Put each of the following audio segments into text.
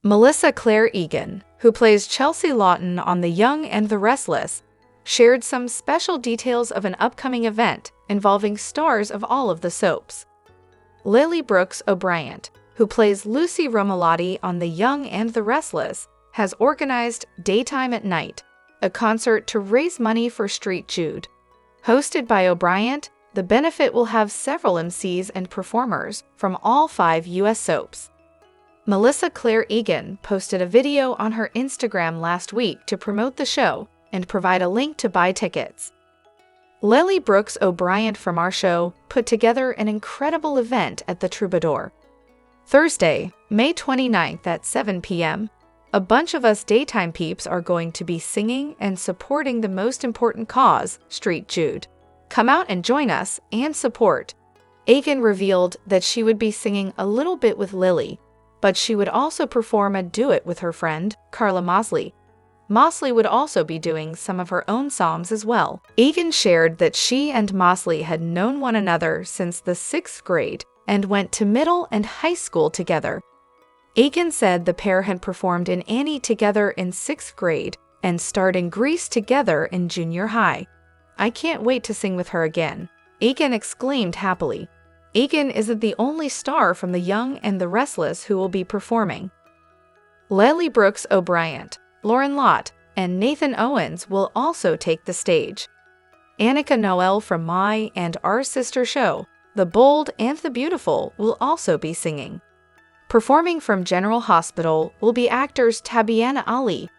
Melissa Claire Egan, who plays Chelsea Lawton on The Young and the Restless, shared some special details of an upcoming event involving stars of all of the soaps. Lily Brooks O'Brien, who plays Lucy Romalotti on The Young and the Restless, has organized Daytime at Night, a concert to raise money for St. Jude. Hosted by O'Brien, the benefit will have several MCs and performers from all 5 U.S. soaps. Melissa Claire Egan posted a video on her Instagram last week to promote the show and provide a link to buy tickets. Lily Brooks O'Brien from our show put together an incredible event at the Troubadour. Thursday, May 29th at 7 p.m., a bunch of us daytime peeps are going to be singing and supporting the most important cause, St. Jude. Come out and join us and support. Egan revealed that she would be singing a little bit with Lily, but she would also perform a duet with her friend, Carla Mosley. Mosley would also be doing some of her own songs as well. Egan shared that she and Mosley had known one another since the 6th grade and went to middle and high school together. Egan said the pair had performed in Annie together in 6th grade and starred in Grease together in junior high. I can't wait to sing with her again, Egan exclaimed happily. Egan isn't the only star from The Young and the Restless who will be performing. Lily Brooks O'Brien, Lauren Lott, and Nathan Owens will also take the stage. Annika Noel from My and Our Sister Show, The Bold and the Beautiful, will also be singing. Performing from General Hospital will be actors Tabiana Ali,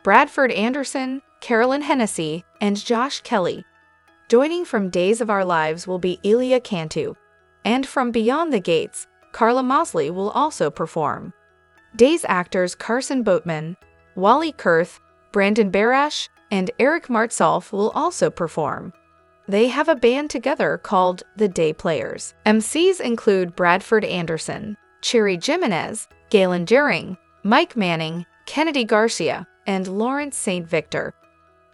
Bradford Anderson, Carolyn Hennessy, and Josh Kelly. Joining from Days of Our Lives will be Elia Cantu. And from Beyond the Gates, Carla Mosley will also perform. Days actors Carson Boatman, Wally Kurth, Brandon Barash, and Eric Martsolf will also perform. They have a band together called The Day Players. MCs include Bradford Anderson, Cherry Jimenez, Galen Jering, Mike Manning, Kennedy Garcia, and Lawrence St. Victor.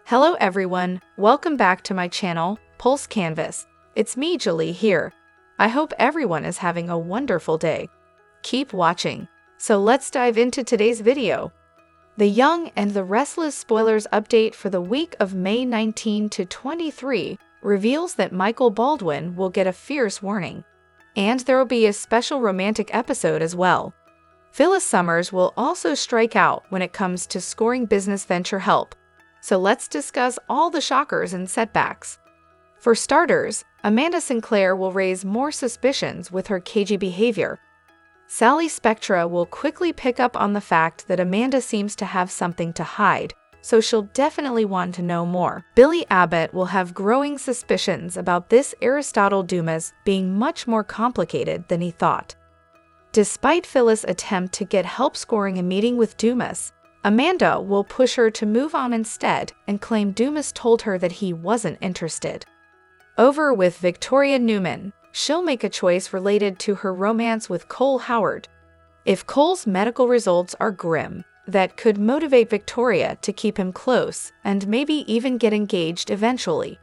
Hello everyone, welcome back to my channel, Pulse Canvas. It's me, Julie, here. I hope everyone is having a wonderful day. Keep watching. So let's dive into today's video. The Young and the Restless spoilers update for the week of May 19 to 23 reveals that Michael Baldwin will get a fierce warning. And there will be a special romantic episode as well. Phyllis Summers will also strike out when it comes to scoring business venture help. So let's discuss all the shockers and setbacks. For starters, Amanda Sinclair will raise more suspicions with her cagey behavior. Sally Spectra will quickly pick up on the fact that Amanda seems to have something to hide, so she'll definitely want to know more. Billy Abbott will have growing suspicions about this Aristotle Dumis being much more complicated than he thought. Despite Phyllis' attempt to get help scoring a meeting with Dumis, Amanda will push her to move on instead and claim Dumis told her that he wasn't interested. Over with Victoria Newman, she'll make a choice related to her romance with Cole Howard. If Cole's medical results are grim, that could motivate Victoria to keep him close and maybe even get engaged eventually.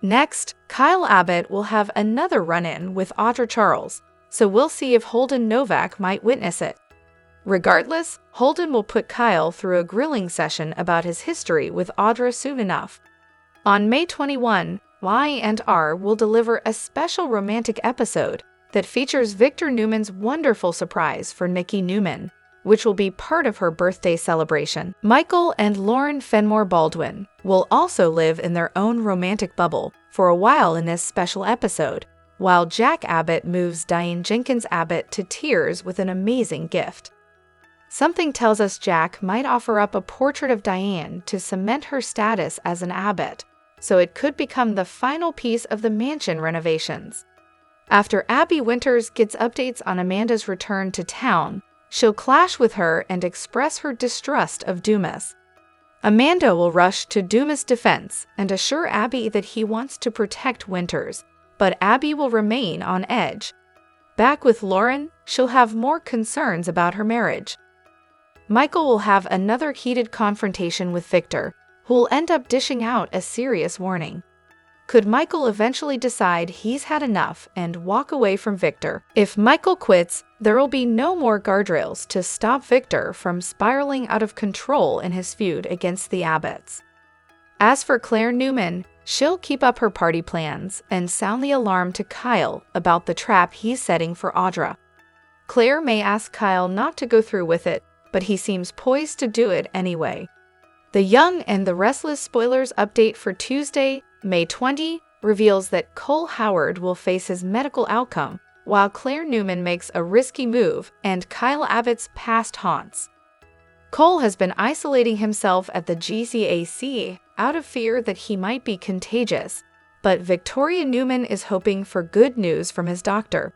Next, Kyle Abbott will have another run-in with Audra Charles, so we'll see if Holden Novak might witness it. Regardless, Holden will put Kyle through a grilling session about his history with Audra soon enough. On May 21, Y&R will deliver a special romantic episode that features Victor Newman's wonderful surprise for Nikki Newman, which will be part of her birthday celebration. Michael and Lauren Fenmore Baldwin will also live in their own romantic bubble for a while in this special episode, while Jack Abbott moves Diane Jenkins Abbott to tears with an amazing gift. Something tells us Jack might offer up a portrait of Diane to cement her status as an Abbott, so it could become the final piece of the mansion renovations. After Abby Winters gets updates on Amanda's return to town, she'll clash with her and express her distrust of Dumis. Amanda will rush to Dumis' defense and assure Abby that he wants to protect Winters, but Abby will remain on edge. Back with Lauren, she'll have more concerns about her marriage. Michael will have another heated confrontation with Victor, who will end up dishing out a serious warning. Could Michael eventually decide he's had enough and walk away from Victor? If Michael quits, there will be no more guardrails to stop Victor from spiraling out of control in his feud against the Abbotts. As for Claire Newman, she'll keep up her party plans and sound the alarm to Kyle about the trap he's setting for Audra. Claire may ask Kyle not to go through with it, but he seems poised to do it anyway. The Young and the Restless spoilers update for Tuesday, May 20, reveals that Cole Howard will face his medical outcome, while Claire Newman makes a risky move and Kyle Abbott's past haunts. Cole has been isolating himself at the GCAC out of fear that he might be contagious, but Victoria Newman is hoping for good news from his doctor.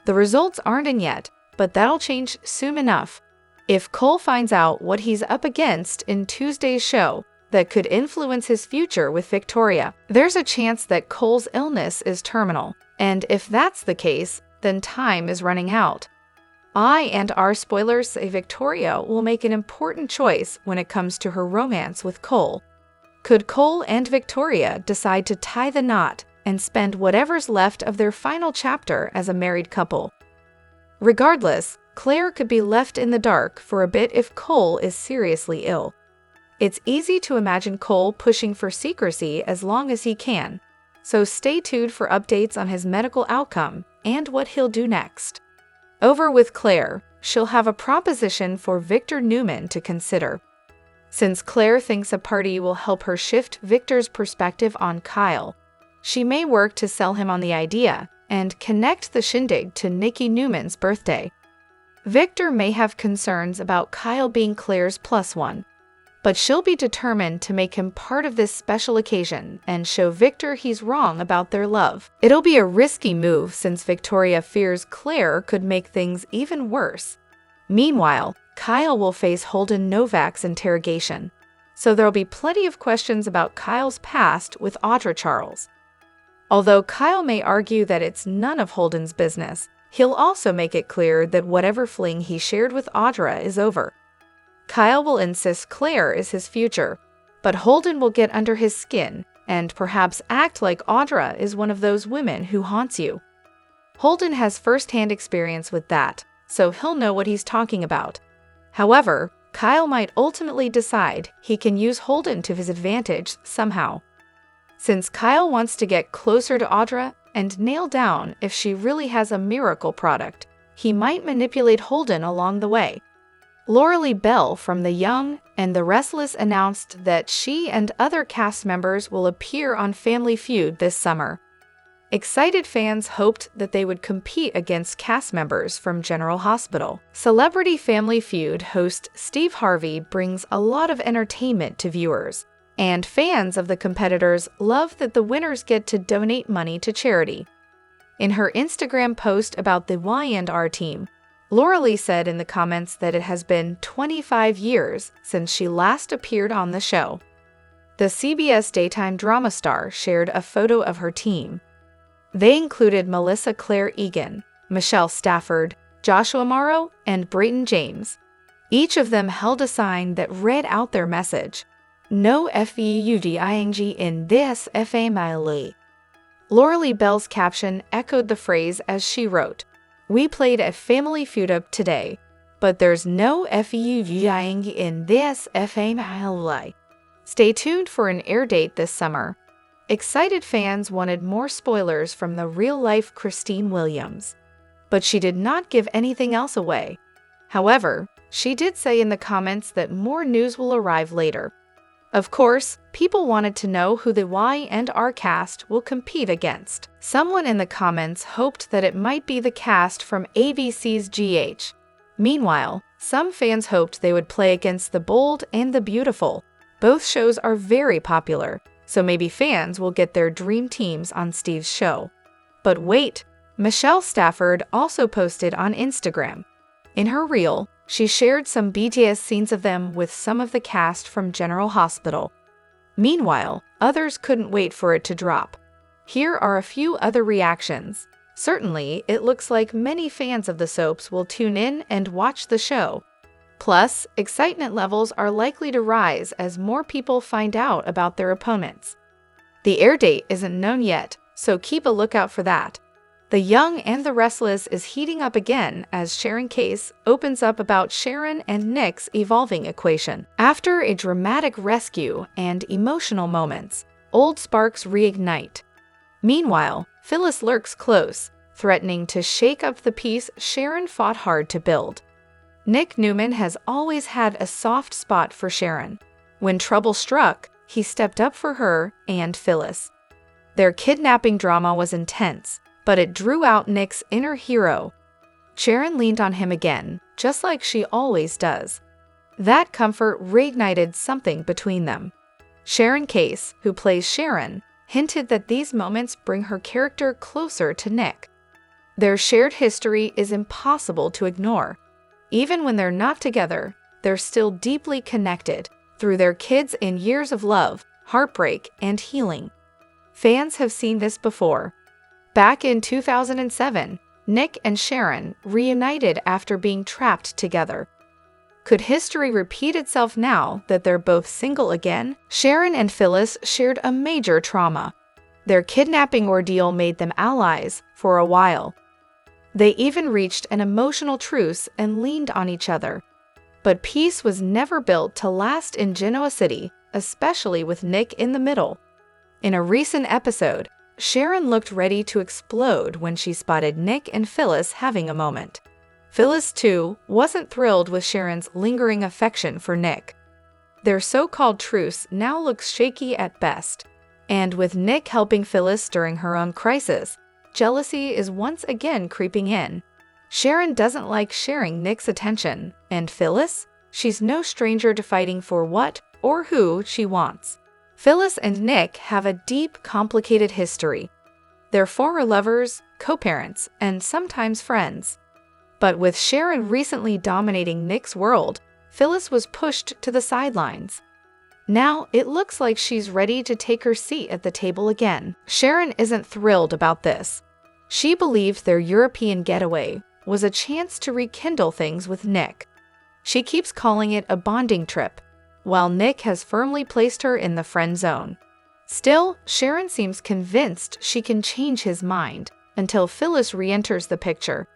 The results aren't in yet, but that'll change soon enough. If Cole finds out what he's up against in Tuesday's show that could influence his future with Victoria, there's a chance that Cole's illness is terminal, and if that's the case, then time is running out. our spoilers say Victoria will make an important choice when it comes to her romance with Cole. Could Cole and Victoria decide to tie the knot and spend whatever's left of their final chapter as a married couple? Regardless, Claire could be left in the dark for a bit if Cole is seriously ill. It's easy to imagine Cole pushing for secrecy as long as he can, so stay tuned for updates on his medical outcome and what he'll do next. Over with Claire, she'll have a proposition for Victor Newman to consider. Since Claire thinks a party will help her shift Victor's perspective on Kyle, she may work to sell him on the idea and connect the shindig to Nikki Newman's birthday. Victor may have concerns about Kyle being Claire's plus one, but she'll be determined to make him part of this special occasion and show Victor he's wrong about their love. It'll be a risky move since Victoria fears Claire could make things even worse. Meanwhile, Kyle will face Holden Novak's interrogation, so there'll be plenty of questions about Kyle's past with Audra Charles. Although Kyle may argue that it's none of Holden's business, he'll also make it clear that whatever fling he shared with Audra is over. Kyle will insist Claire is his future, but Holden will get under his skin and perhaps act like Audra is one of those women who haunts you. Holden has first-hand experience with that, so he'll know what he's talking about. However, Kyle might ultimately decide he can use Holden to his advantage somehow. Since Kyle wants to get closer to Audra and nail down if she really has a miracle product, he might manipulate Holden along the way. Lauralee Bell from The Young and the Restless announced that she and other cast members will appear on Family Feud this summer. Excited fans hoped that they would compete against cast members from General Hospital. Celebrity Family Feud host Steve Harvey brings a lot of entertainment to viewers, and fans of the competitors love that the winners get to donate money to charity. In her Instagram post about the Y&R team, Lauralee said in the comments that it has been 25 years since she last appeared on the show. The CBS daytime drama star shared a photo of her team. They included Melissa Claire Egan, Michelle Stafford, Joshua Morrow, and Brayton James. Each of them held a sign that read out their message: "No feuding in this family." Lauralee Bell's caption echoed the phrase as she wrote, "We played a Family Feud up today, but there's no feuding in this family." Stay tuned for an air date this summer. Excited fans wanted more spoilers from the real-life Christine Williams, but she did not give anything else away. However, she did say in the comments that more news will arrive later. Of course, people wanted to know who the Y&R cast will compete against. Someone in the comments hoped that it might be the cast from ABC's GH. Meanwhile, some fans hoped they would play against The Bold and The Beautiful. Both shows are very popular, so maybe fans will get their dream teams on Steve's show. But wait, Michelle Stafford also posted on Instagram. In her reel, she shared some BTS scenes of them with some of the cast from General Hospital. Meanwhile, others couldn't wait for it to drop. Here are a few other reactions. Certainly, it looks like many fans of the soaps will tune in and watch the show. Plus, excitement levels are likely to rise as more people find out about their opponents. The air date isn't known yet, so keep a lookout for that. The Young and the Restless is heating up again as Sharon case opens up about Sharon and Nick's evolving equation. After a dramatic rescue and emotional moments, old sparks reignite. Meanwhile, Phyllis lurks close, threatening to shake up the peace Sharon fought hard to build. Nick Newman has always had a soft spot for Sharon. When trouble struck, he stepped up for her and Phyllis. Their kidnapping drama was intense, but it drew out Nick's inner hero. Sharon leaned on him again, just like she always does. That comfort reignited something between them. Sharon Case, who plays Sharon, hinted that these moments bring her character closer to Nick. Their shared history is impossible to ignore. Even when they're not together, they're still deeply connected through their kids and years of love, heartbreak, and healing. Fans have seen this before. Back in 2007, Nick and Sharon reunited after being trapped together. Could history repeat itself now that they're both single again? Sharon and Phyllis shared a major trauma. Their kidnapping ordeal made them allies for a while. They even reached an emotional truce and leaned on each other. But peace was never built to last in Genoa City, especially with Nick in the middle. In a recent episode, Sharon looked ready to explode when she spotted Nick and Phyllis having a moment. Phyllis, too, wasn't thrilled with Sharon's lingering affection for Nick. Their so-called truce now looks shaky at best. And with Nick helping Phyllis during her own crisis, jealousy is once again creeping in. Sharon doesn't like sharing Nick's attention, and Phyllis? She's no stranger to fighting for what or who she wants. Phyllis and Nick have a deep, complicated history. They're former lovers, co-parents, and sometimes friends. But with Sharon recently dominating Nick's world, Phyllis was pushed to the sidelines. Now, it looks like she's ready to take her seat at the table again. Sharon isn't thrilled about this. She believes their European getaway was a chance to rekindle things with Nick. She keeps calling it a bonding trip, while Nick has firmly placed her in the friend zone. Still, Sharon seems convinced she can change his mind until Phyllis re-enters the picture.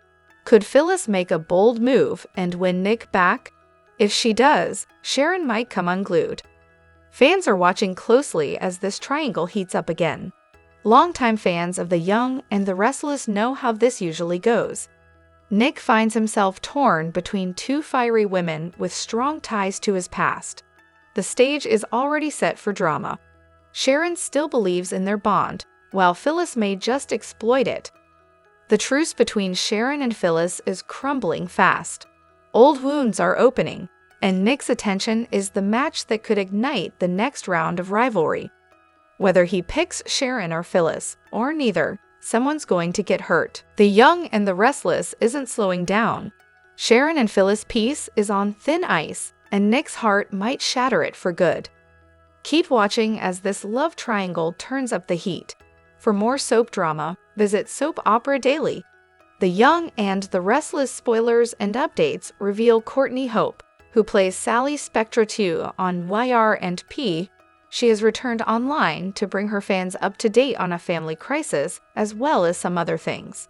Could Phyllis make a bold move and win Nick back? If she does, Sharon might come unglued. Fans are watching closely as this triangle heats up again. Longtime fans of The Young and the Restless know how this usually goes. Nick finds himself torn between two fiery women with strong ties to his past. The stage is already set for drama. Sharon still believes in their bond, while Phyllis may just exploit it. The truce between Sharon and Phyllis is crumbling fast. Old wounds are opening, and Nick's attention is the match that could ignite the next round of rivalry. Whether he picks Sharon or Phyllis, or neither, someone's going to get hurt. The Young and the Restless isn't slowing down. Sharon and Phyllis' peace is on thin ice, and Nick's heart might shatter it for good. Keep watching as this love triangle turns up the heat. For more soap drama, visit Soap Opera Daily. The Young and the Restless spoilers and updates reveal Courtney Hope, who plays Sally Spectra 2 on YR&P. She has returned online to bring her fans up to date on a family crisis, as well as some other things.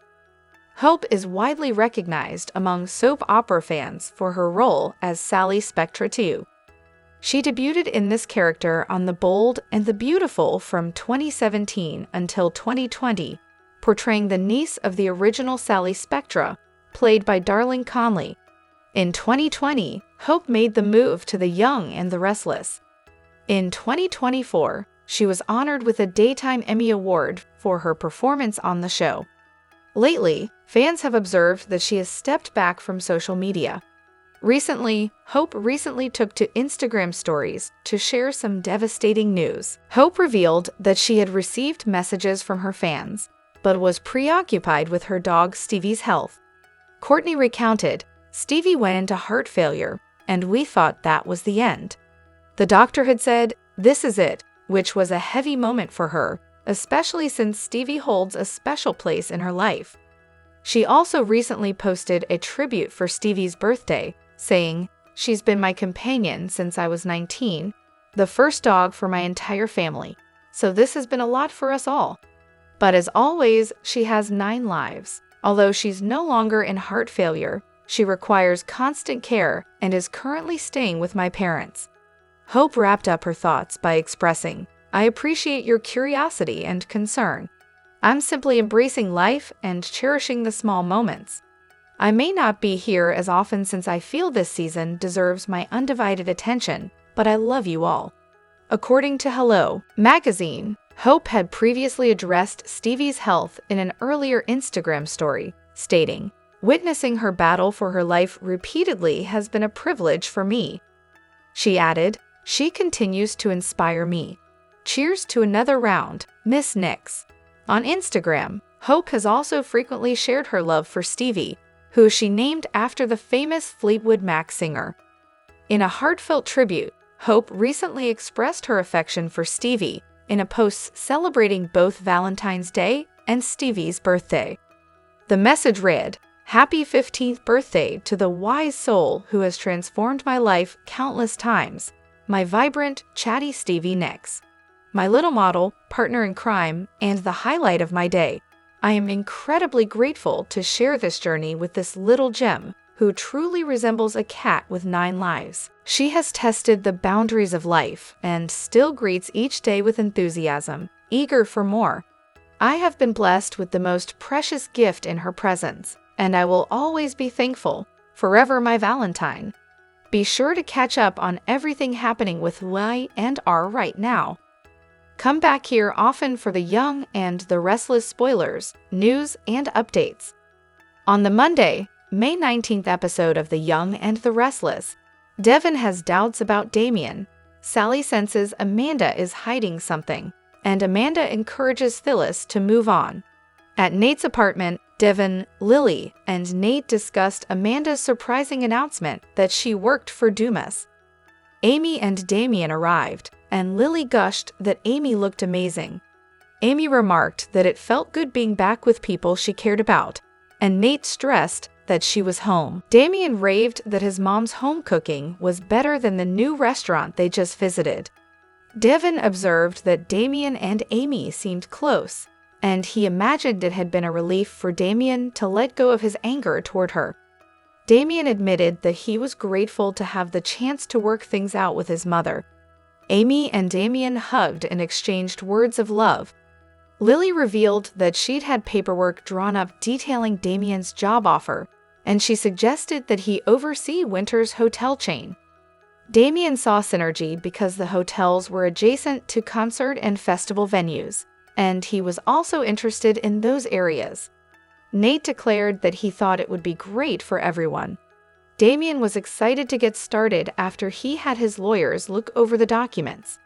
Hope is widely recognized among soap opera fans for her role as Sally Spectra 2. She debuted in this character on The Bold and the Beautiful from 2017 until 2020, portraying the niece of the original Sally Spectra, played by Darling Conley. In 2020, Hope made the move to The Young and the Restless. In 2024, she was honored with a Daytime Emmy Award for her performance on the show. Lately, fans have observed that she has stepped back from social media. Recently, Hope took to Instagram stories to share some devastating news. Hope revealed that she had received messages from her fans, but was preoccupied with her dog Stevie's health. Courtney recounted, "Stevie went into heart failure, and we thought that was the end. The doctor had said, 'This is it,' which was a heavy moment for her, especially since Stevie holds a special place in her life." She also recently posted a tribute for Stevie's birthday, saying, "She's been my companion since I was 19, the first dog for my entire family. so this has been a lot for us all. But as always, she has 9 lives. Although she's no longer in heart failure, she requires constant care and is currently staying with my parents. Hope wrapped up her thoughts by expressing, "I appreciate your curiosity and concern. I'm simply embracing life and cherishing the small moments. I may not be here as often since I feel this season deserves my undivided attention, but I love you all." According to Hello magazine, Hope had previously addressed Stevie's health in an earlier Instagram story, stating, "Witnessing her battle for her life repeatedly has been a privilege for me." She added, "She continues to inspire me. Cheers to another round, Miss Nix." On Instagram, Hope has also frequently shared her love for Stevie, who she named after the famous Fleetwood Mac singer. In a heartfelt tribute, Hope recently expressed her affection for Stevie in a post celebrating both Valentine's Day and Stevie's birthday. The message read, "Happy 15th birthday to the wise soul who has transformed my life countless times, my vibrant, chatty Stevie Nicks. My little model, partner in crime, and the highlight of my day. I am incredibly grateful to share this journey with this little gem, who truly resembles a cat with 9 lives. She has tested the boundaries of life and still greets each day with enthusiasm, eager for more. I have been blessed with the most precious gift in her presence, and I will always be thankful, forever my Valentine. Be sure to catch up on everything happening with Y and R right now. Come back here often for the Young and the Restless spoilers, news, and updates." On the Monday, May 19th episode of The Young and the Restless, Devin has doubts about Damien. Sally senses Amanda is hiding something, and Amanda encourages Phyllis to move on. At Nate's apartment, Devin, Lily, and Nate discussed Amanda's surprising announcement that she worked for Dumis. Amy and Damien arrived, and Lily gushed that Amy looked amazing. Amy remarked that it felt good being back with people she cared about, and Nate stressed that she was home. Damien raved that his mom's home cooking was better than the new restaurant they just visited. Devin observed that Damien and Amy seemed close, and he imagined it had been a relief for Damien to let go of his anger toward her. Damien admitted that he was grateful to have the chance to work things out with his mother. Amy and Damien hugged and exchanged words of love. Lily revealed that she'd had paperwork drawn up detailing Damien's job offer, and she suggested that he oversee Winter's hotel chain. Damien saw synergy because the hotels were adjacent to concert and festival venues, and he was also interested in those areas. Nate declared that he thought it would be great for everyone. Damien was excited to get started after he had his lawyers look over the documents.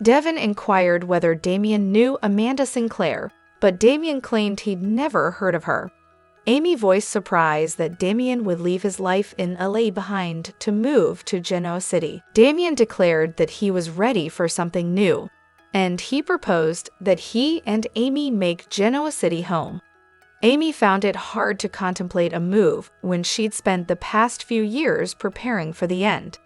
Devin inquired whether Damien knew Amanda Sinclair, but Damien claimed he'd never heard of her. Amy voiced surprise that Damien would leave his life in LA behind to move to Genoa City. Damien declared that he was ready for something new, and he proposed that he and Amy make Genoa City home. Amy found it hard to contemplate a move when she'd spent the past few years preparing for the end.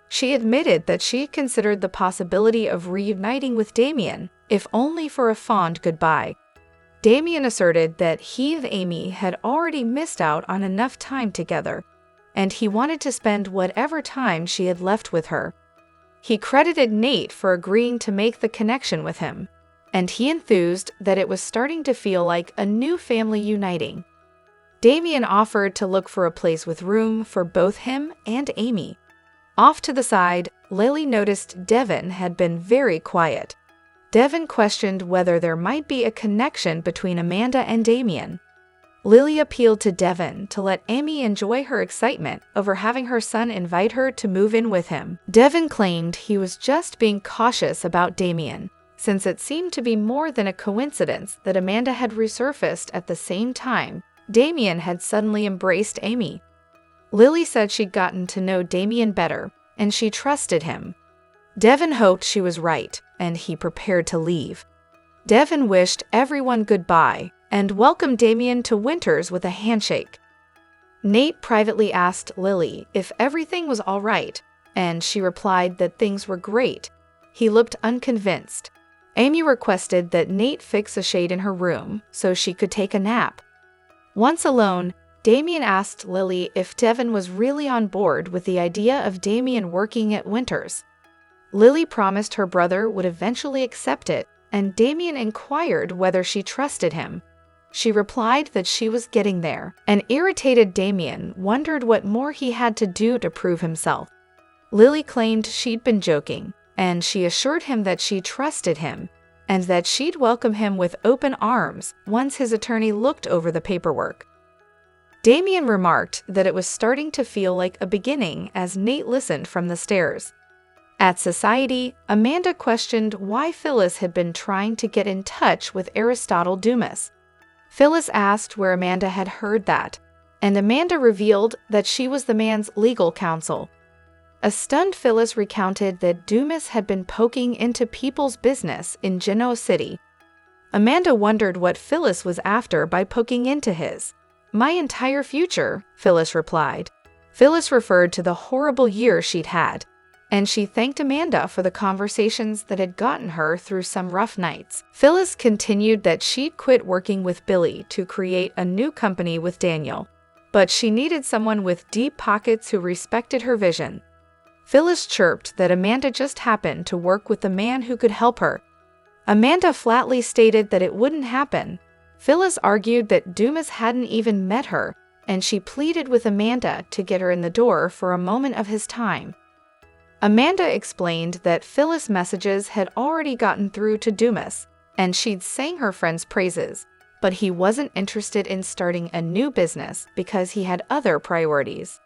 She admitted that she considered the possibility of reuniting with Damien, if only for a fond goodbye. Damien asserted that he and Amy had already missed out on enough time together, and he wanted to spend whatever time she had left with her. He credited Nate for agreeing to make the connection with him, and he enthused that it was starting to feel like a new family uniting. Damien offered to look for a place with room for both him and Amy. Off to the side, Lily noticed Devin had been very quiet. Devin questioned whether there might be a connection between Amanda and Damien. Lily appealed to Devin to let Amy enjoy her excitement over having her son invite her to move in with him. Devin claimed he was just being cautious about Damien, since it seemed to be more than a coincidence that Amanda had resurfaced at the same time Damien had suddenly embraced Amy. Lily said she'd gotten to know Damien better, and she trusted him. Devin hoped she was right, and he prepared to leave. Devin wished everyone goodbye and welcomed Damien to Winters with a handshake. Nate privately asked Lily if everything was all right, and she replied that things were great. He looked unconvinced. Amy requested that Nate fix a shade in her room so she could take a nap. Once alone, Damien asked Lily if Devin was really on board with the idea of Damien working at Winters. Lily promised her brother would eventually accept it, and Damien inquired whether she trusted him. She replied that she was getting there, and irritated Damien wondered what more he had to do to prove himself. Lily claimed she'd been joking, and she assured him that she trusted him, and that she'd welcome him with open arms once his attorney looked over the paperwork. Damien remarked that it was starting to feel like a beginning as Nate listened from the stairs. At Society, Amanda questioned why Phyllis had been trying to get in touch with Aristotle Dumis. Phyllis asked where Amanda had heard that, and Amanda revealed that she was the man's legal counsel. A stunned Phyllis recounted that Dumis had been poking into people's business in Genoa City. Amanda wondered what Phyllis was after by poking into his. "My entire future," Phyllis replied. Phyllis referred to the horrible year she'd had, and she thanked Amanda for the conversations that had gotten her through some rough nights. Phyllis continued that she'd quit working with Billy to create a new company with Daniel, but she needed someone with deep pockets who respected her vision. Phyllis chirped that Amanda just happened to work with the man who could help her. Amanda flatly stated that it wouldn't happen. Phyllis argued that Dumis hadn't even met her, and she pleaded with Amanda to get her in the door for a moment of his time. Amanda explained that Phyllis' messages had already gotten through to Dumis, and she'd sang her friend's praises, but he wasn't interested in starting a new business because he had other priorities.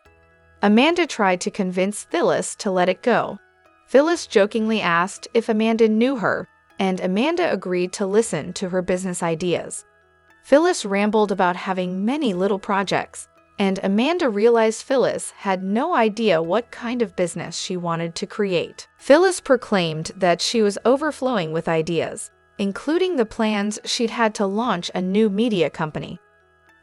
Amanda tried to convince Phyllis to let it go. Phyllis jokingly asked if Amanda knew her, and Amanda agreed to listen to her business ideas. Phyllis rambled about having many little projects, and Amanda realized Phyllis had no idea what kind of business she wanted to create. Phyllis proclaimed that she was overflowing with ideas, including the plans she'd had to launch a new media company.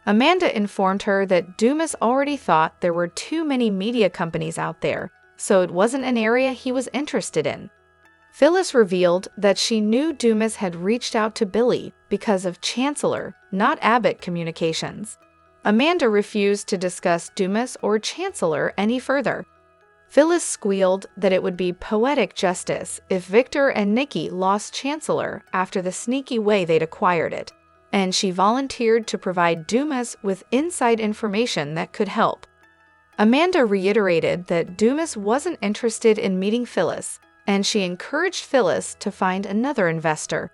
Amanda informed her that Dumis already thought there were too many media companies out there, so it wasn't an area he was interested in. Phyllis revealed that she knew Dumis had reached out to Billy because of Chancellor, not Abbott Communications. Amanda refused to discuss Dumis or Chancellor any further. Phyllis squealed that it would be poetic justice if Victor and Nikki lost Chancellor after the sneaky way they'd acquired it, and she volunteered to provide Dumis with inside information that could help. Amanda reiterated that Dumis wasn't interested in meeting Phyllis, and she encouraged Phyllis to find another investor.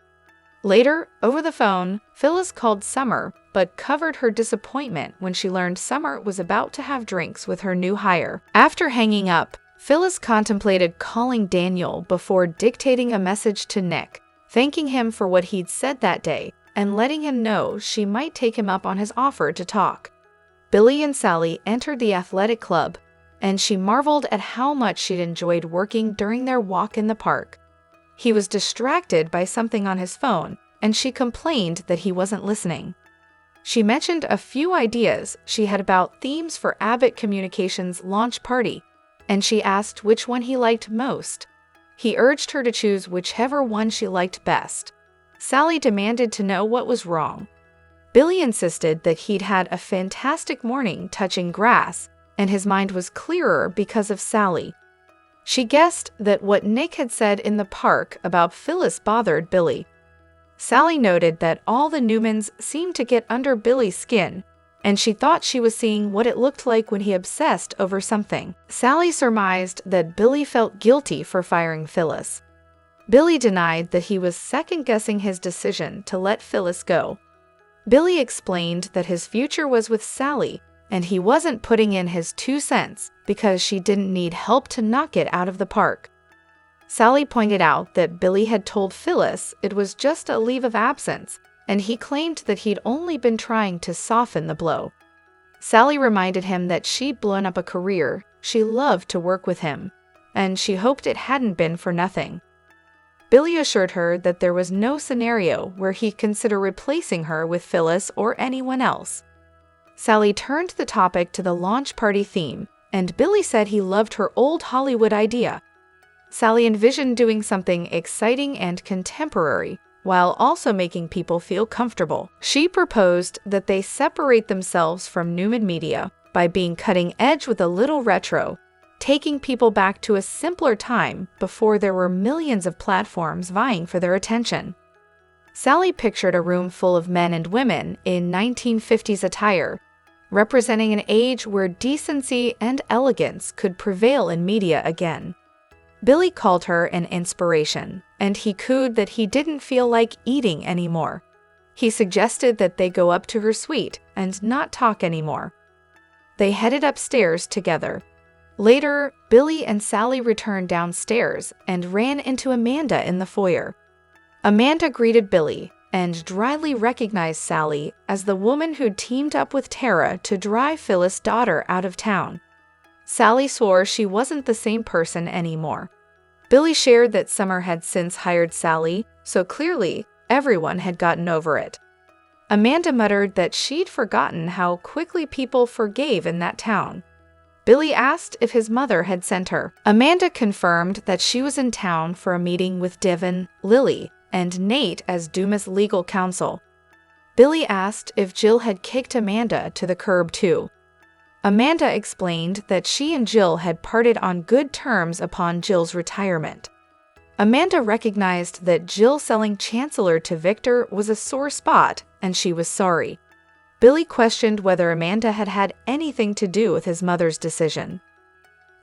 Later, over the phone, Phyllis called Summer, but covered her disappointment when she learned Summer was about to have drinks with her new hire. After hanging up, Phyllis contemplated calling Daniel before dictating a message to Nick, thanking him for what he'd said that day, and letting him know she might take him up on his offer to talk. Billy and Sally entered the athletic club, and she marveled at how much she'd enjoyed working during their walk in the park. He was distracted by something on his phone, and she complained that he wasn't listening. She mentioned a few ideas she had about themes for Abbott Communications' launch party, and she asked which one he liked most. He urged her to choose whichever one she liked best. Sally demanded to know what was wrong. Billy insisted that he'd had a fantastic morning touching grass, and his mind was clearer because of Sally. She guessed that what Nick had said in the park about Phyllis bothered Billy. Sally noted that all the Newmans seemed to get under Billy's skin, and she thought she was seeing what it looked like when he obsessed over something. Sally surmised that Billy felt guilty for firing Phyllis. Billy denied that he was second-guessing his decision to let Phyllis go. Billy explained that his future was with Sally, and he wasn't putting in his 2 cents because she didn't need help to knock it out of the park. Sally pointed out that Billy had told Phyllis it was just a leave of absence, and he claimed that he'd only been trying to soften the blow. Sally reminded him that she'd blown up a career, she loved to work with him, and she hoped it hadn't been for nothing. Billy assured her that there was no scenario where he'd consider replacing her with Phyllis or anyone else. Sally turned the topic to the launch party theme, and Billy said he loved her old Hollywood idea. Sally envisioned doing something exciting and contemporary, while also making people feel comfortable. She proposed that they separate themselves from new media by being cutting edge with a little retro, taking people back to a simpler time before there were millions of platforms vying for their attention. Sally pictured a room full of men and women in 1950s attire, representing an age where decency and elegance could prevail in media again. Billy called her an inspiration, and he cooed that he didn't feel like eating anymore. He suggested that they go up to her suite and not talk anymore. They headed upstairs together. Later, Billy and Sally returned downstairs and ran into Amanda in the foyer. Amanda greeted Billy and dryly recognized Sally as the woman who'd teamed up with Tara to drive Phyllis' daughter out of town. Sally swore she wasn't the same person anymore. Billy shared that Summer had since hired Sally, so clearly everyone had gotten over it. Amanda muttered that she'd forgotten how quickly people forgave in that town. Billy asked if his mother had sent her. Amanda confirmed that she was in town for a meeting with Devin, Lily, and Nate as Dumis' legal counsel. Billy asked if Jill had kicked Amanda to the curb too. Amanda explained that she and Jill had parted on good terms upon Jill's retirement. Amanda recognized that Jill selling Chancellor to Victor was a sore spot, and she was sorry. Billy questioned whether Amanda had had anything to do with his mother's decision.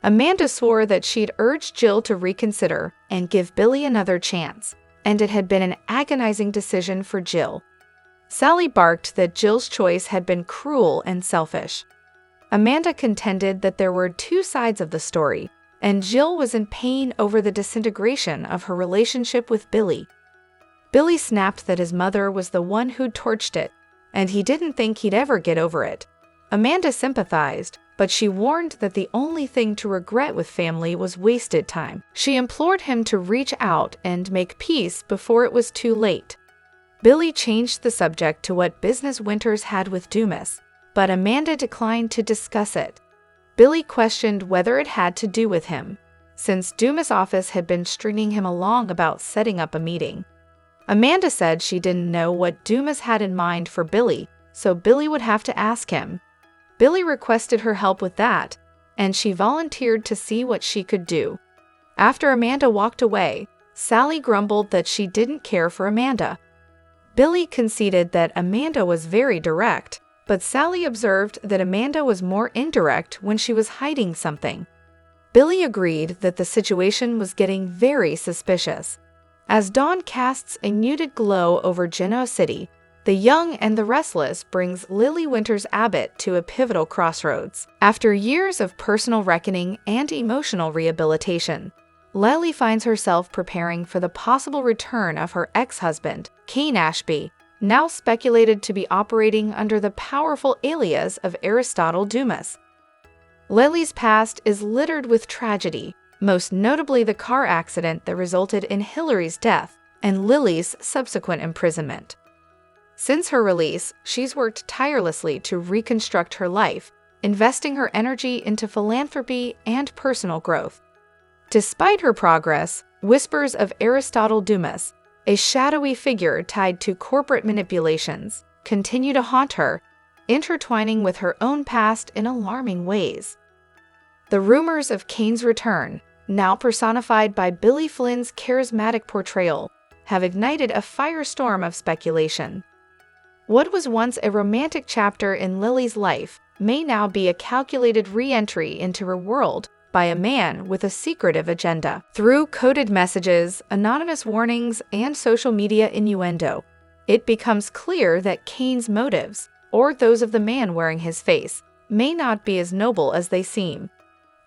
Amanda swore that she'd urged Jill to reconsider and give Billy another chance, and it had been an agonizing decision for Jill. Sally barked that Jill's choice had been cruel and selfish. Amanda contended that there were two sides of the story, and Jill was in pain over the disintegration of her relationship with Billy. Billy snapped that his mother was the one who'd torched it, and he didn't think he'd ever get over it. Amanda sympathized, but she warned that the only thing to regret with family was wasted time. She implored him to reach out and make peace before it was too late. Billy changed the subject to what business Winters had with Dumis, but Amanda declined to discuss it. Billy questioned whether it had to do with him, since Dumis' office had been stringing him along about setting up a meeting. Amanda said she didn't know what Dumis had in mind for Billy, so Billy would have to ask him. Billy requested her help with that, and she volunteered to see what she could do. After Amanda walked away, Sally grumbled that she didn't care for Amanda. Billy conceded that Amanda was very direct, but Sally observed that Amanda was more indirect when she was hiding something. Billy agreed that the situation was getting very suspicious. As dawn casts a muted glow over Genoa City, The Young and the Restless brings Lily Winters Abbott to a pivotal crossroads. After years of personal reckoning and emotional rehabilitation, Lily finds herself preparing for the possible return of her ex-husband, Cain Ashby, now speculated to be operating under the powerful alias of Aristotle Dumis. Lily's past is littered with tragedy, most notably the car accident that resulted in Hillary's death and Lily's subsequent imprisonment. Since her release, she's worked tirelessly to reconstruct her life, investing her energy into philanthropy and personal growth. Despite her progress, whispers of Aristotle Dumis, a shadowy figure tied to corporate manipulations, continue to haunt her, intertwining with her own past in alarming ways. The rumors of Cain's return, now personified by Billy Flynn's charismatic portrayal, have ignited a firestorm of speculation. What was once a romantic chapter in Lily's life may now be a calculated re-entry into her world by a man with a secretive agenda. Through coded messages, anonymous warnings, and social media innuendo, it becomes clear that Cain's motives, or those of the man wearing his face, may not be as noble as they seem.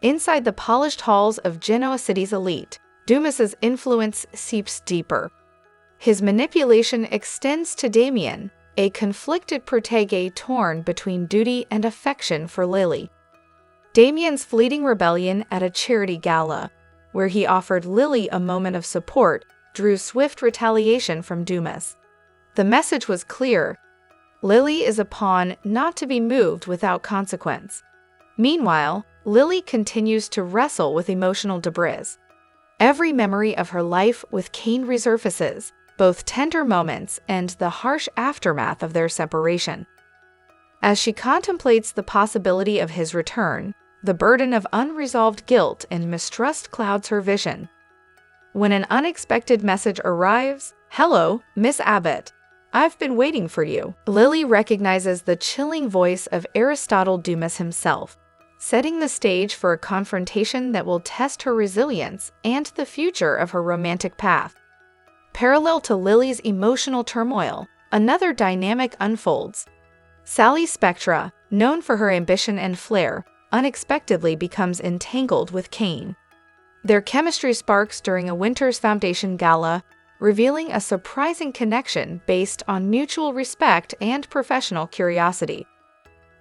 Inside the polished halls of Genoa City's elite, Dumis's influence seeps deeper. His manipulation extends to Damien, a conflicted protege torn between duty and affection for Lily. Damien's fleeting rebellion at a charity gala, where he offered Lily a moment of support, drew swift retaliation from Dumis. The message was clear: Lily is a pawn not to be moved without consequence. Meanwhile, Lily continues to wrestle with emotional debris. Every memory of her life with Cain resurfaces, both tender moments and the harsh aftermath of their separation. As she contemplates the possibility of his return, the burden of unresolved guilt and mistrust clouds her vision. When an unexpected message arrives, "Hello, Miss Abbott. I've been waiting for you." Lily recognizes the chilling voice of Aristotle Dumis himself, setting the stage for a confrontation that will test her resilience and the future of her romantic path. Parallel to Lily's emotional turmoil, another dynamic unfolds. Sally Spectra, known for her ambition and flair, unexpectedly becomes entangled with Cain. Their chemistry sparks during a Winter's Foundation gala, revealing a surprising connection based on mutual respect and professional curiosity.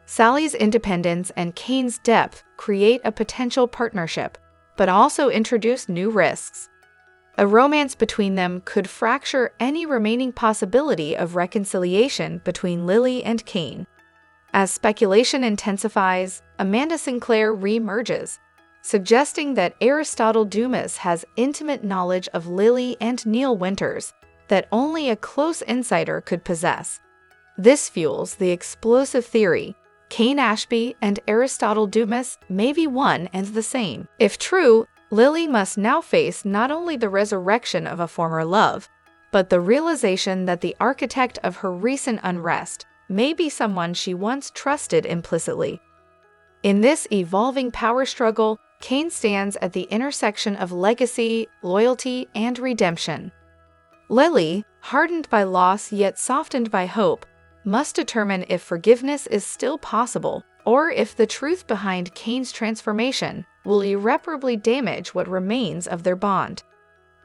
Sally's independence and Cain's depth create a potential partnership, but also introduce new risks. A romance between them could fracture any remaining possibility of reconciliation between Lily and Cain. As speculation intensifies, Amanda Sinclair re-emerges, suggesting that Aristotle Dumis has intimate knowledge of Lily and Neil Winters that only a close insider could possess. This fuels the explosive theory: Cain Ashby and Aristotle Dumis may be one and the same. If true, Lily must now face not only the resurrection of a former love, but the realization that the architect of her recent unrest may be someone she once trusted implicitly. In this evolving power struggle, Cain stands at the intersection of legacy, loyalty, and redemption. Lily, hardened by loss yet softened by hope, must determine if forgiveness is still possible, or if the truth behind Cain's transformation will irreparably damage what remains of their bond.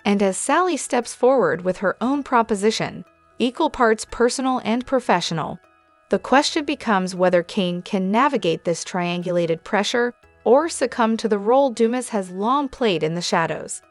And as Sally steps forward with her own proposition, equal parts personal and professional, the question becomes whether Cain can navigate this triangulated pressure or succumb to the role Dumas has long played in the shadows.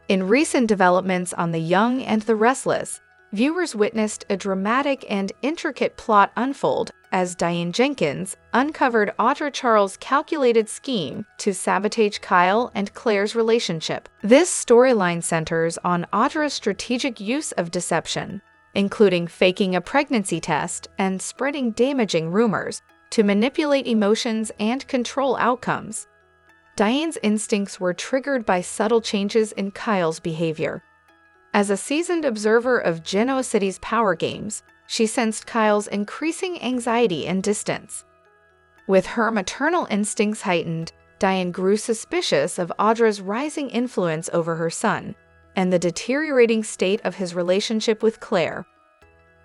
In recent developments on The Young and the Restless, viewers witnessed a dramatic and intricate plot unfold as Diane Jenkins uncovered Audra Charles' calculated scheme to sabotage Kyle and Claire's relationship. This storyline centers on Audra's strategic use of deception, including faking a pregnancy test and spreading damaging rumors to manipulate emotions and control outcomes. Diane's instincts were triggered by subtle changes in Kyle's behavior. As a seasoned observer of Genoa City's power games, she sensed Kyle's increasing anxiety and distance. With her maternal instincts heightened, Diane grew suspicious of Audra's rising influence over her son and the deteriorating state of his relationship with Claire.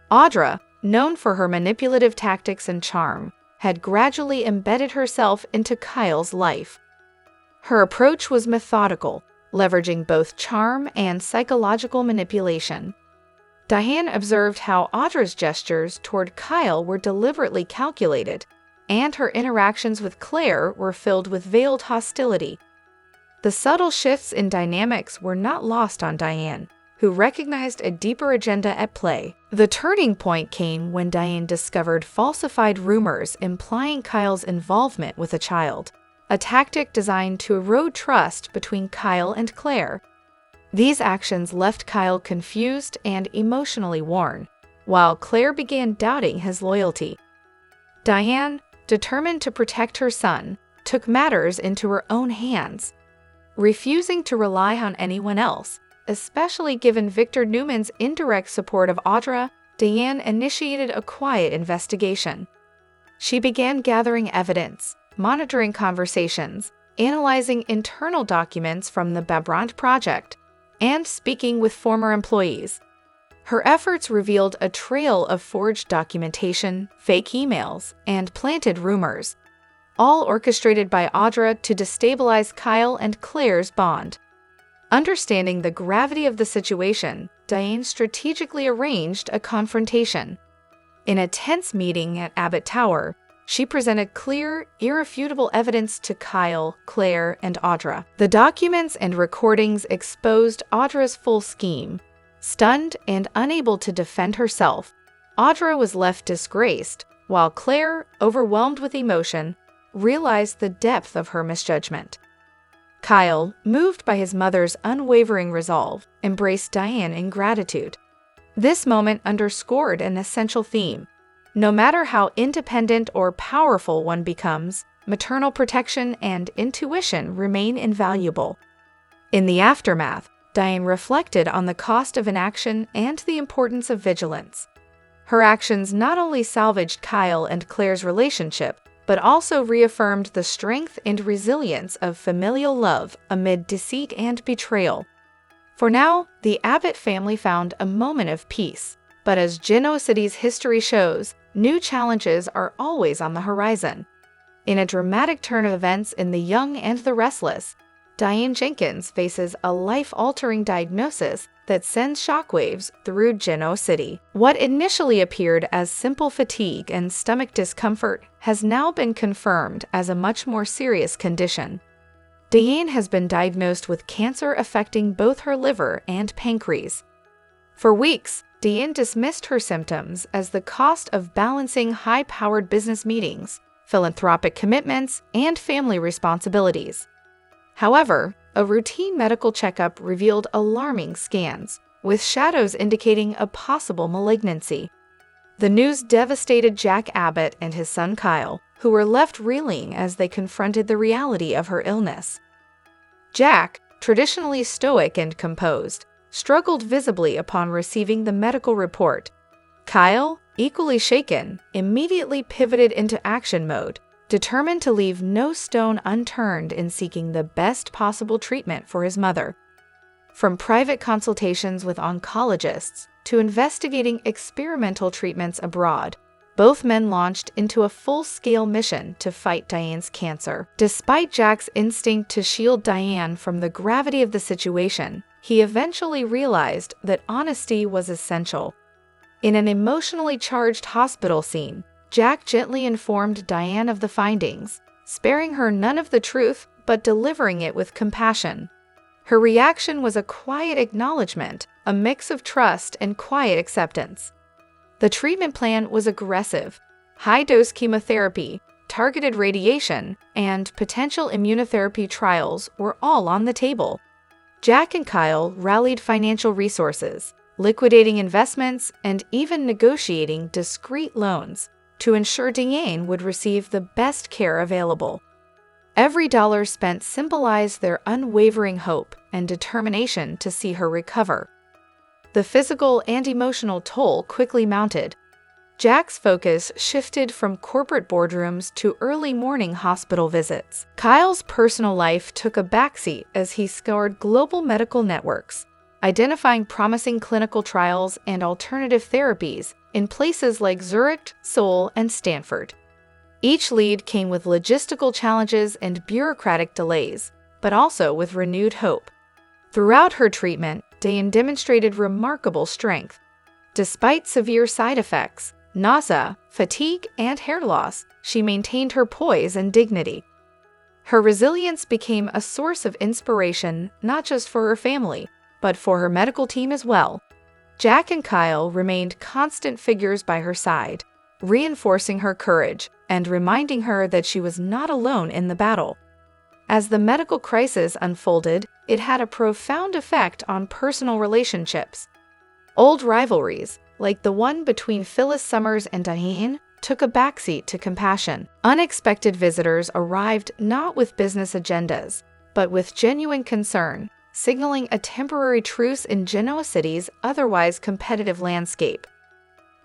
Audra, known for her manipulative tactics and charm, had gradually embedded herself into Kyle's life. Her approach was methodical, leveraging both charm and psychological manipulation. Diane observed how Audra's gestures toward Kyle were deliberately calculated, and her interactions with Claire were filled with veiled hostility. The subtle shifts in dynamics were not lost on Diane, who recognized a deeper agenda at play. The turning point came when Diane discovered falsified rumors implying Kyle's involvement with a child, a tactic designed to erode trust between Kyle and Claire. These actions left Kyle confused and emotionally worn, while Claire began doubting his loyalty. Diane, determined to protect her son, took matters into her own hands. Refusing to rely on anyone else, especially given Victor Newman's indirect support of Audra, Diane initiated a quiet investigation. She began gathering evidence, monitoring conversations, analyzing internal documents from the Babrant project, and speaking with former employees. Her efforts revealed a trail of forged documentation, fake emails, and planted rumors, all orchestrated by Audra to destabilize Kyle and Claire's bond. Understanding the gravity of the situation, Diane strategically arranged a confrontation. In a tense meeting at Abbott Tower, she presented clear, irrefutable evidence to Kyle, Claire, and Audra. The documents and recordings exposed Audra's full scheme. Stunned and unable to defend herself, Audra was left disgraced, while Claire, overwhelmed with emotion, realized the depth of her misjudgment. Kyle, moved by his mother's unwavering resolve, embraced Diane in gratitude. This moment underscored an essential theme. No matter how independent or powerful one becomes, maternal protection and intuition remain invaluable. In the aftermath, Diane reflected on the cost of inaction and the importance of vigilance. Her actions not only salvaged Kyle and Claire's relationship, but also reaffirmed the strength and resilience of familial love amid deceit and betrayal. For now, the Abbott family found a moment of peace, but as Genoa City's history shows, new challenges are always on the horizon. In a dramatic turn of events in The Young and the Restless, Diane Jenkins faces a life-altering diagnosis that sends shockwaves through Genoa City. What initially appeared as simple fatigue and stomach discomfort has now been confirmed as a much more serious condition. Diane has been diagnosed with cancer affecting both her liver and pancreas. For weeks, Diane dismissed her symptoms as the cost of balancing high-powered business meetings, philanthropic commitments, and family responsibilities. However, a routine medical checkup revealed alarming scans, with shadows indicating a possible malignancy. The news devastated Jack Abbott and his son Kyle, who were left reeling as they confronted the reality of her illness. Jack, traditionally stoic and composed, struggled visibly upon receiving the medical report. Kyle, equally shaken, immediately pivoted into action mode, determined to leave no stone unturned in seeking the best possible treatment for his mother. From private consultations with oncologists to investigating experimental treatments abroad, both men launched into a full-scale mission to fight Diane's cancer. Despite Jack's instinct to shield Diane from the gravity of the situation, he eventually realized that honesty was essential. In an emotionally charged hospital scene, Jack gently informed Diane of the findings, sparing her none of the truth but delivering it with compassion. Her reaction was a quiet acknowledgement, a mix of trust and quiet acceptance. The treatment plan was aggressive. High-dose chemotherapy, targeted radiation, and potential immunotherapy trials were all on the table. Jack and Kyle rallied financial resources, liquidating investments, and even negotiating discreet loans to ensure Diane would receive the best care available. Every dollar spent symbolized their unwavering hope and determination to see her recover. The physical and emotional toll quickly mounted. Jack's focus shifted from corporate boardrooms to early morning hospital visits. Kyle's personal life took a backseat as he scoured global medical networks, identifying promising clinical trials and alternative therapies in places like Zurich, Seoul, and Stanford. Each lead came with logistical challenges and bureaucratic delays, but also with renewed hope. Throughout her treatment, Diane demonstrated remarkable strength. Despite severe side effects, nausea, fatigue, and hair loss, she maintained her poise and dignity. Her resilience became a source of inspiration not just for her family, but for her medical team as well. Jack and Kyle remained constant figures by her side, reinforcing her courage and reminding her that she was not alone in the battle. As the medical crisis unfolded, it had a profound effect on personal relationships. Old rivalries, like the one between Phyllis Summers and Diane, took a backseat to compassion. Unexpected visitors arrived not with business agendas, but with genuine concern, signaling a temporary truce in Genoa City's otherwise competitive landscape.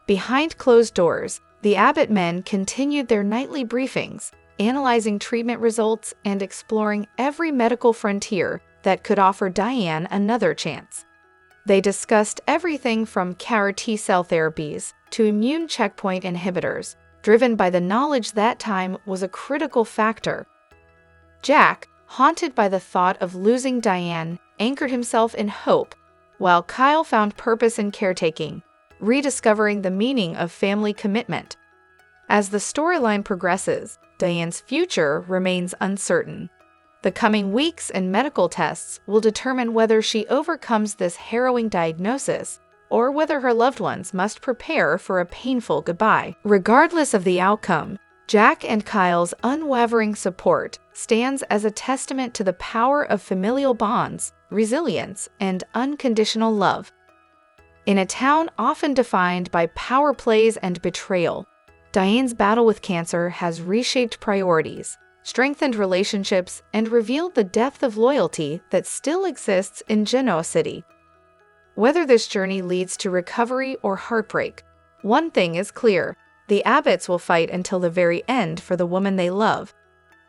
Behind closed doors, the Abbott men continued their nightly briefings, analyzing treatment results and exploring every medical frontier that could offer Diane another chance. They discussed everything from CAR T-cell therapies to immune checkpoint inhibitors, driven by the knowledge that time was a critical factor. Jack, haunted by the thought of losing Diane, anchored himself in hope, while Kyle found purpose in caretaking, rediscovering the meaning of family commitment. As the storyline progresses, Diane's future remains uncertain. The coming weeks and medical tests will determine whether she overcomes this harrowing diagnosis or whether her loved ones must prepare for a painful goodbye. Regardless of the outcome, Jack and Kyle's unwavering support stands as a testament to the power of familial bonds, resilience, and unconditional love. In a town often defined by power plays and betrayal, Diane's battle with cancer has reshaped priorities, strengthened relationships, and revealed the depth of loyalty that still exists in Genoa City. Whether this journey leads to recovery or heartbreak, one thing is clear: the Abbotts will fight until the very end for the woman they love.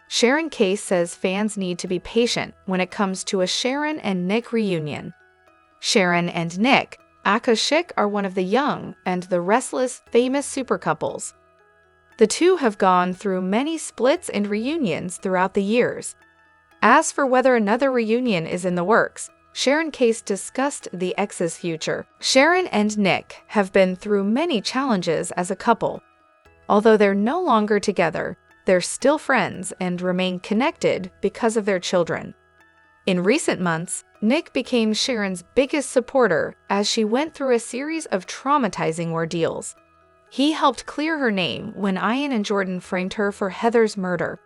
Sharon Case says fans need to be patient when it comes to a Sharon and Nick reunion. Sharon and Nick, aka Schick, are one of the young and the restless, famous super couples. The two have gone through many splits and reunions throughout the years. As for whether another reunion is in the works, Sharon Case discussed the ex's future. Sharon and Nick have been through many challenges as a couple. Although they're no longer together, they're still friends and remain connected because of their children. In recent months, Nick became Sharon's biggest supporter as she went through a series of traumatizing ordeals. He helped clear her name when Ian and Jordan framed her for Heather's murder,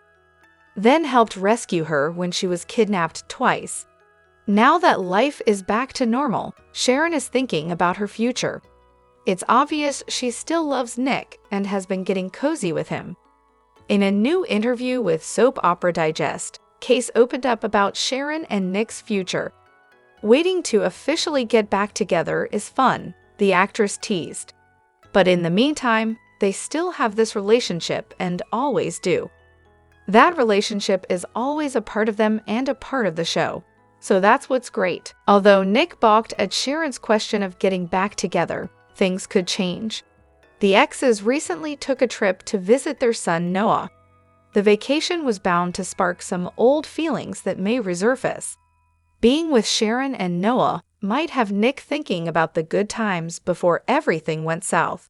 then helped rescue her when she was kidnapped twice. Now that life is back to normal, Sharon is thinking about her future. It's obvious she still loves Nick and has been getting cozy with him. In a new interview with Soap Opera Digest, Case opened up about Sharon and Nick's future. "Waiting to officially get back together is fun," the actress teased. "But in the meantime, they still have this relationship and always do. That relationship is always a part of them and a part of the show. So that's what's great." Although Nick balked at Sharon's question of getting back together, things could change. The exes recently took a trip to visit their son Noah. The vacation was bound to spark some old feelings that may resurface. Being with Sharon and Noah might have Nick thinking about the good times before everything went south.